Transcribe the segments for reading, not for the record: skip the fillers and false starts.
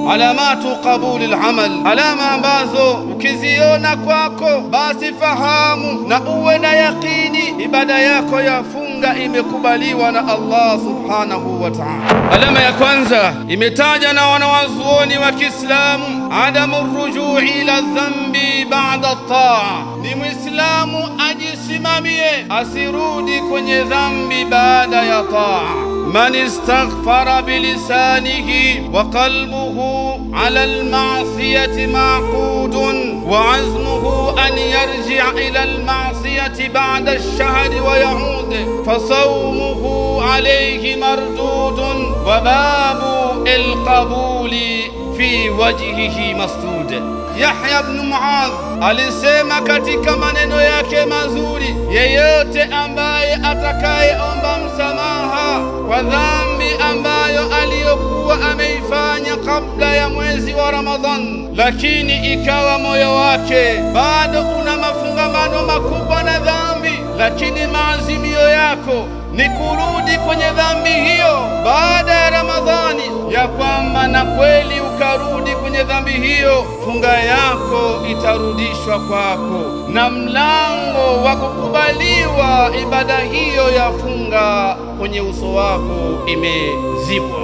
Alamatu qabuli al-amal, alama ambazo ukiziona kwako basi fahamu na uwe na yakini ibada yako ya funga imekubaliwa na Allah subhanahu wa ta'ala. Alama ya kwanza imetaja na wanawazuoni wa Kiislamu, adamu rujui ila dhambi ba'da taa, ni Muislamu ajisimamie asirudi kwenye dhambi baada ya taa. Man istaghfara bilisanihi wa qalbuhu ala almasiyati maqudun wa azmuhu an yarji'a ila almasiyati ba'da ash-shahri wa ya'ud fasawmuhu alayhi mardudun wa babu alqabuli fi wajhihi masdud. Yahya ibn Muadh alisema katika maneno yake mazuri, yeyote ambaye atakayeomba msamaha kwa dhambi ambayo aliyokuwa ameifanya kabla ya mwezi wa Ramadhan, lakini ikawa moyo wake bado una mafungamano makubwa na dhambi, lakini maazimio yako ni kurudi kwenye dhambi hiyo baada ya Ramadhani, ya kwamba na kweli ukarudi kwenye dhambi hiyo, funga yako itarudishwa kwako na mlango wa kukubaliwa ibada hiyo ya funga kwenye uso wako imezibwa.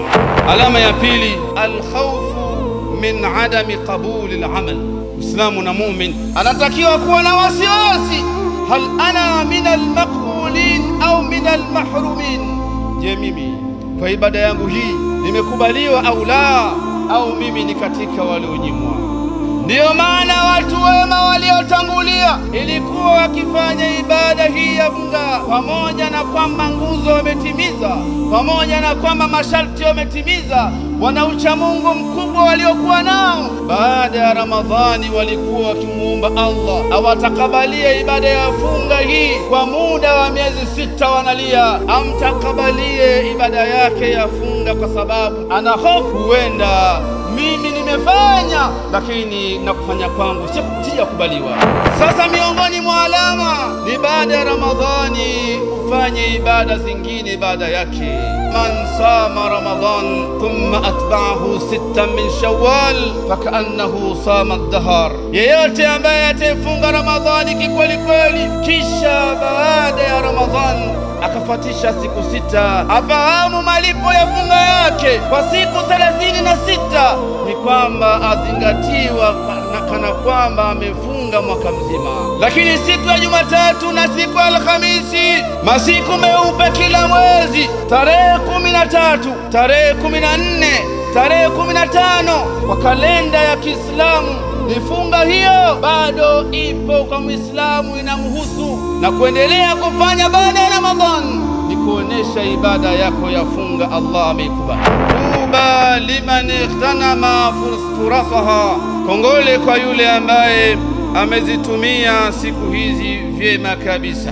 Alama ya pili, alkhawfu min adami qabuli al-amal. Muislamu na muumini anatakiwa kuwa na wasiwasi, hal ana min al-maqbulin au min al-mahrumin, je, mimi kwa ibada yangu hii nimekubaliwa au la, au mimi ni katika walionyimwa? Ndiyo maana watu wema waliotangulia ilikuwa wakifanya ibada hii ya funga, pamoja na kwamba nguzo wametimiza, pamoja na kwamba masharti wametimiza, wana uchamungu mkubwa waliokuwa nao, baada ya Ramadhani walikuwa wakimuomba Allah awatakabalie ibada ya funga hii kwa muda wa miezi 6. Wanalia amtakabalie ibada yake ya funga, kwa sababu ana hofu, huenda mimi nimefanya lakini na kufanya kwangu sijakubaliwa. Sasa miongoni mwa alama ni baada ya Ramadhani ufanye ibada zingine baada yake. Man sama Ramadhan thumma atba'ahu 6 min Shawwal fakaannahu sama ad-dahr, yeyote ambaye atafunga Ramadhani kikweli kweli kisha baada ya Ramadhani akafuatisha siku 6, afahamu malipo ya funga yake kwa siku 36 ni kwamba azingatiwa kana kwamba amefunga mwaka mzima. Lakini siku ya Jumatatu na siku ya Alhamisi, masiku meupe kila mwezi, tarehe 13, tarehe 14, tarehe 15 kwa kalenda ya Kiislamu, ni funga hiyo bado ipo kwa Muislamu, inamhusu na kuendelea kufanya baada ya Ramadhani, ni kuonesha ibada yako ya funga Allah ameikubali. Tuba liman ighthanama furasaha, kongole kwa yule ambaye amezitumia siku hizi vyema kabisa.